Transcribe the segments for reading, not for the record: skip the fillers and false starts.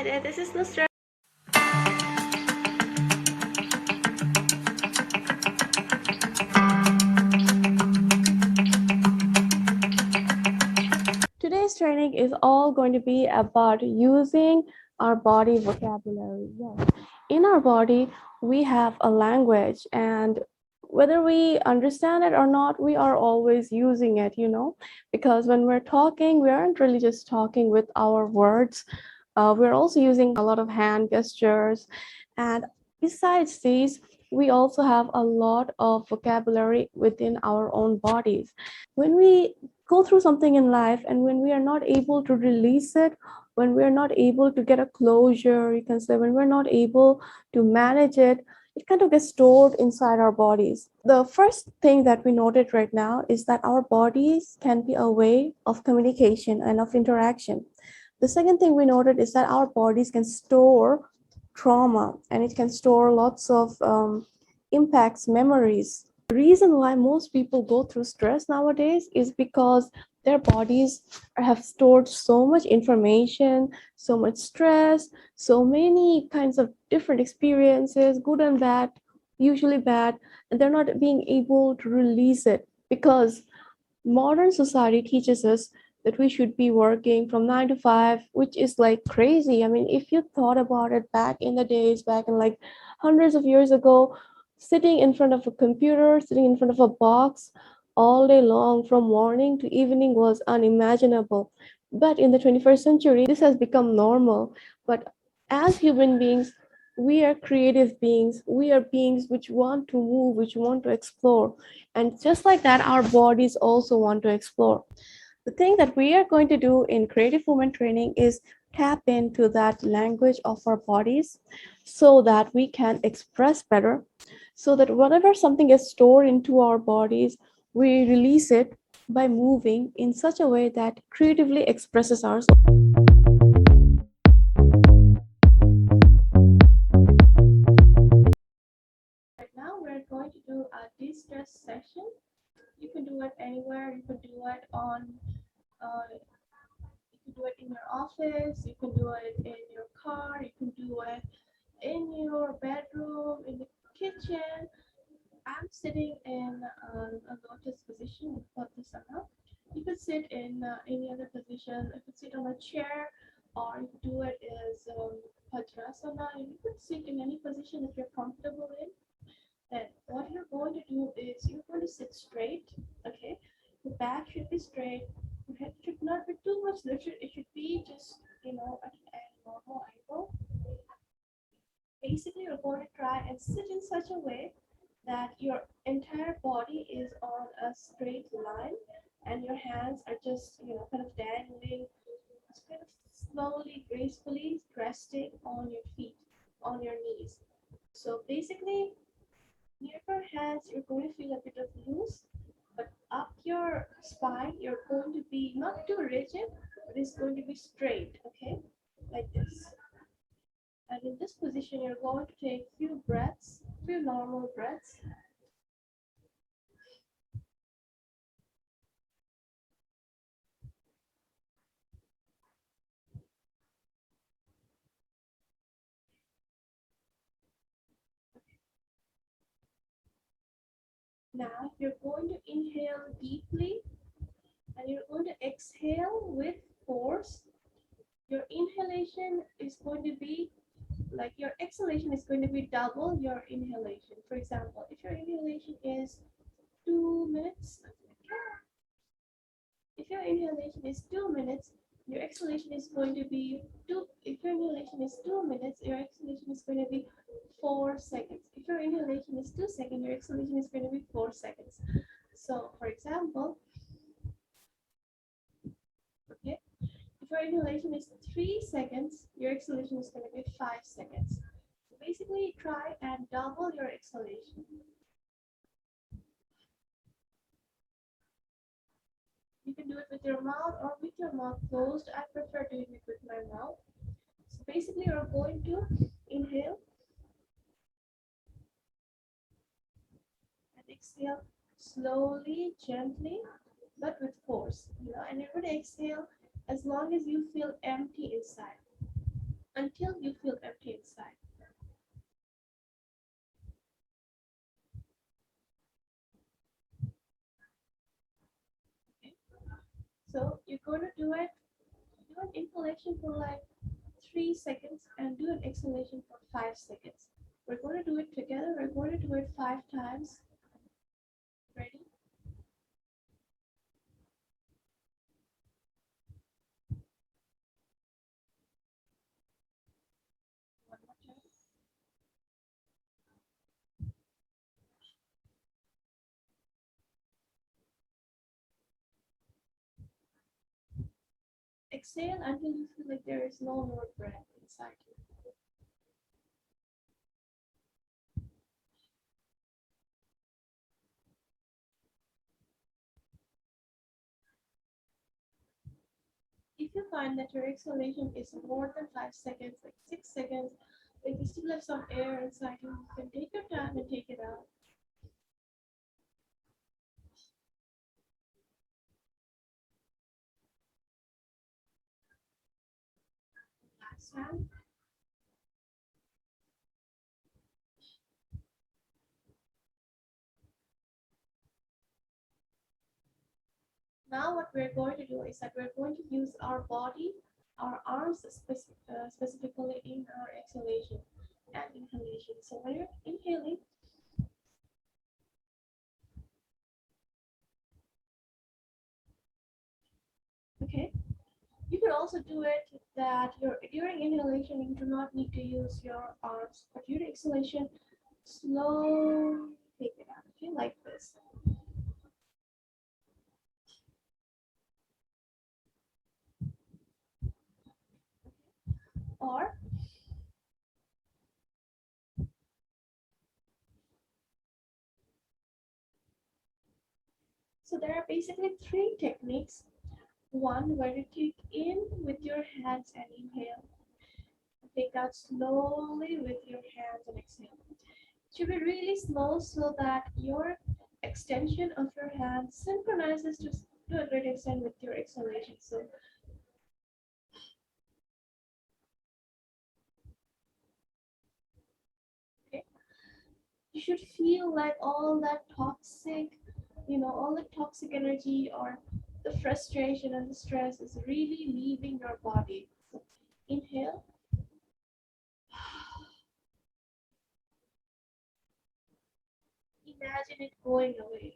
Hi there, this is Nusra. Today's training is all going to be about using our body vocabulary. Yes, in our body, we have a language, and whether we understand it or not, we are always using it, because when we're talking, we aren't really just talking with our words. We're also using a lot of hand gestures. And besides these, we also have a lot of vocabulary within our own bodies. When we go through something in life and when we are not able to release it, when we're not able to get a closure, you can say, when we're not able to manage it, it kind of gets stored inside our bodies. The first thing that we noted right now is that our bodies can be a way of communication and of interaction. The second thing we noted is that our bodies can store trauma, and it can store lots of impacts, memories. The reason why most people go through stress nowadays is because their bodies have stored so much information, so much stress, so many kinds of different experiences, good and bad, usually bad, and they're not being able to release it because modern society teaches us that we should be working from 9 to 5, which is like crazy. I mean, if you thought about it back in the days, back in like hundreds of years ago, sitting in front of a computer, sitting in front of a box all day long from morning to evening was unimaginable. But in the 21st century, this has become normal. But as human beings, we are creative beings. We are beings which want to move, which want to explore. And just like that, our bodies also want to explore. The thing that we are going to do in Creative Women Training is tap into that language of our bodies so that we can express better, so that whatever something is stored into our bodies, we release it by moving in such a way that creatively expresses ourselves. Right now, we're going to do a de-stress session. You can do it anywhere. You can do it you can do it in your office. You can do it in your car. You can do it in your bedroom, in the kitchen. I'm sitting in a lotus position. We put this up. You could sit in any other position. You could sit on a chair, or you could do it as Vajrasana. You could sit in any position that you're comfortable in. Then what you're going to do is you're going to sit straight. Okay, the back should be straight. Your head should not be too much lifted. It should be just at a normal angle. Basically, you're going to try and sit in such a way that your entire body is on a straight line and your hands are just kind of dangling, just kind of slowly, gracefully resting on your feet, on your knees. So basically, near your hands, you're going to feel a bit of loose, but up your spine, you're going to be not too rigid, but it's going to be straight, okay? Like this. And in this position, you're going to take few breaths, few normal breaths. Now you're going to inhale deeply and you're going to exhale with force. Your inhalation is going to be like your exhalation is going to be double your inhalation. For example, if your inhalation is 2 minutes, if your inhalation is 2 minutes, your exhalation is going to be if your inhalation is 2 minutes, your exhalation is going to be 4 seconds. If your inhalation is 2 seconds, your exhalation is going to be 4 seconds. So for example, okay, if your inhalation is 3 seconds, your exhalation is going to be 5 seconds. So basically try and double your exhalation. You can do it with your mouth or with your mouth closed. I prefer doing it with my mouth. So basically you're going to inhale and exhale slowly, gently, but with force. And you're going to exhale as long as you feel empty inside. until you feel empty inside. Okay? So you're going to do an inhalation for like 3 seconds and do an exhalation for 5 seconds. We're going to do it together. We're going to do it 5 times. Ready? One more time. Exhale until you feel like there is no more breath inside you. If you find that your exhalation is more than 5 seconds, like 6 seconds, like you still have some air inside you, you can take your time and take it out. Last time. Now what we're going to do is that we're going to use our body, our arms specifically in our exhalation and inhalation. So when you're inhaling, okay, you could also do it that during inhalation you do not need to use your arms, but during exhalation, slowly take it out, okay, like this. Or so there are basically 3 techniques. One, where you take in with your hands and inhale. Take out slowly with your hands and exhale. It should be really slow so that your extension of your hands synchronizes to a great extent with your exhalation. So okay, you should feel like all that toxic, all the toxic energy or the frustration and the stress is really leaving your body. So inhale. Imagine it going away.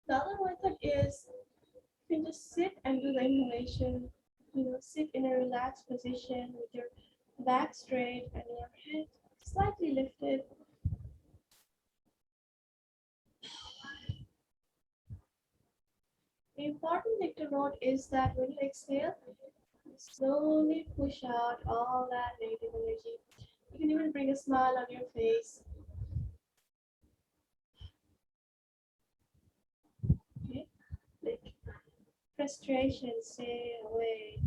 The other method is you can just sit and do the inhalation. Sit in a relaxed position with your back straight and your head slightly lifted. The important thing to note is that when you exhale, you slowly push out all that negative energy. You can even bring a smile on your face. Okay? Like frustration, stay away.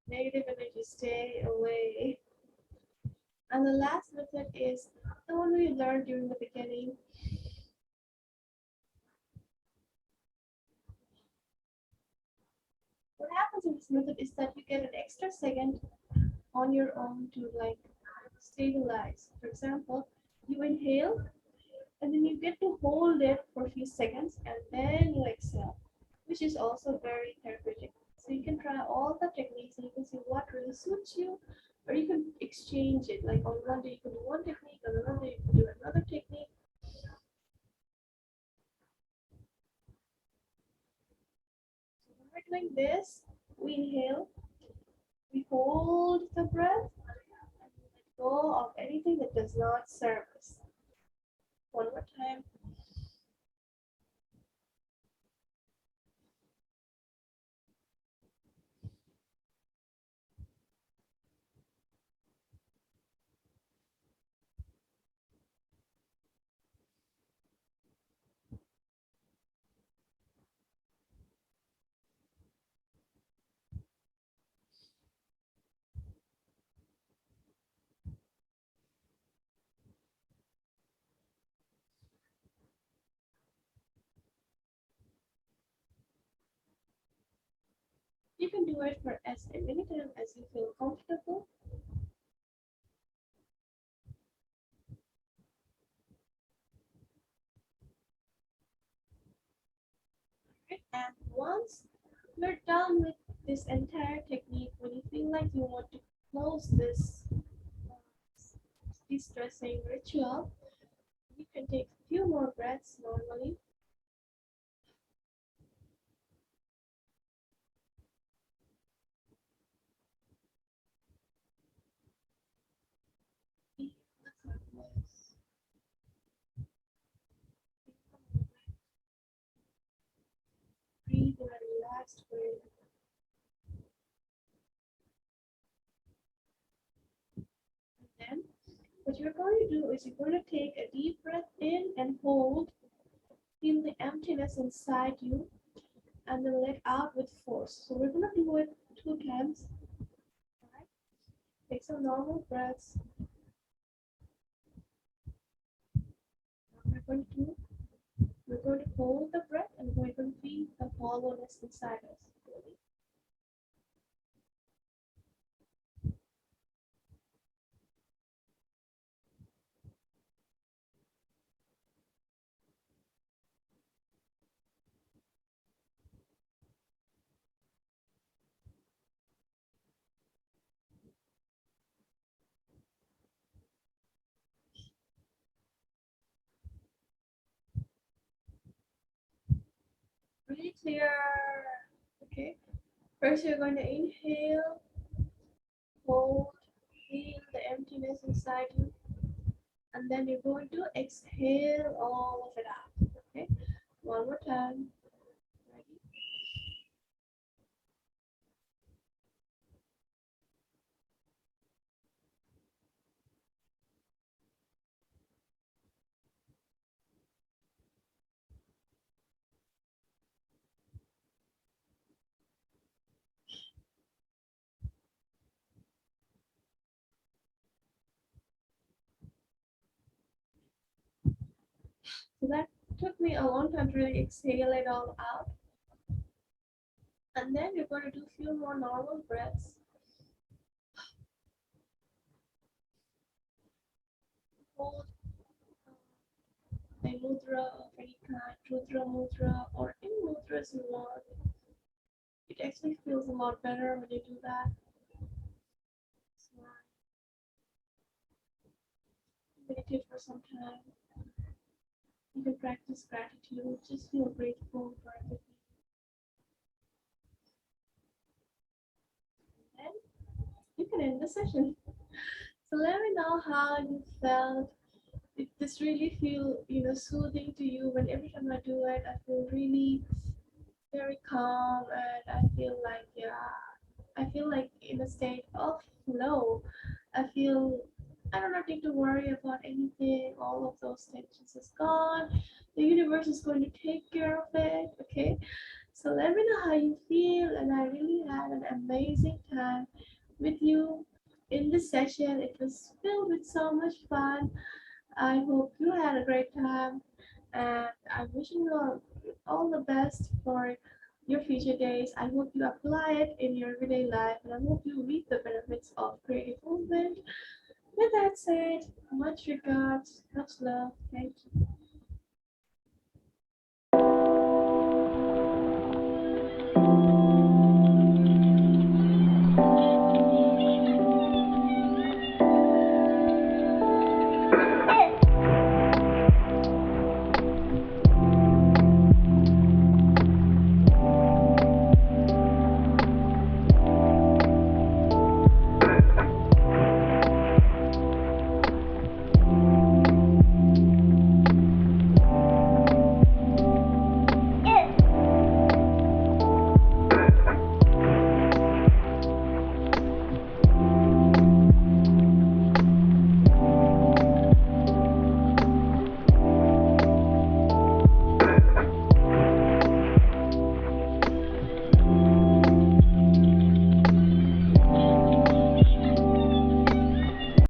Negative energy, stay away. And the last method is the one we learned during the beginning. What happens in this method is that you get an extra second on your own to like stabilize. For example, you inhale and then you get to hold it for a few seconds and then you exhale, which is also very therapeutic. So you can try all the techniques and you can see what really suits you, or you can exchange it. Like on one day you can do one technique, on another day you can do another technique. So when we're doing this, we inhale, we hold the breath, and we let go of anything that does not serve us. One more time. You can do it for as many times as you feel comfortable. Right? And once you're done with this entire technique, when you feel like you want to close this de-stressing ritual, you can take a few more breaths normally. Feel the calmness. Breathe in a relaxed way. And then what you're going to do is you're going to take a deep breath in and hold. Feel the emptiness inside you and then let out with force. So we're going to do it 2 times. Right? Take some normal breaths. Now we're going to hold the breath and we're going to feel the hollowness inside us. Really clear. Okay. First, you're going to inhale, hold, feel the emptiness inside you, and then you're going to exhale all of it out. Okay. One more time. Ready? So that took me a long time to really exhale it all out. And then you're going to do a few more normal breaths. Hold a mudra of any kind, Rudra mudra, or any mudras you want. It actually feels a lot better when you do that. So meditate for some time. You can practice gratitude. Just feel grateful for everything. And you can end the session. So let me know how you felt. Did this really feel, soothing to you? When every time I do it, I feel really very calm, and I feel like in a state of flow. I feel I don't need to worry about anything. All of those tensions is gone. The universe is going to take care of it. Okay. So let me know how you feel, and I really had an amazing time with you in this session. It was filled with so much fun. I hope you had a great time, and I'm wishing you all the best for your future days. I hope you apply it in your everyday life, and I hope you reap the benefits of creative movement. With that said, much regards, much love. Thank you.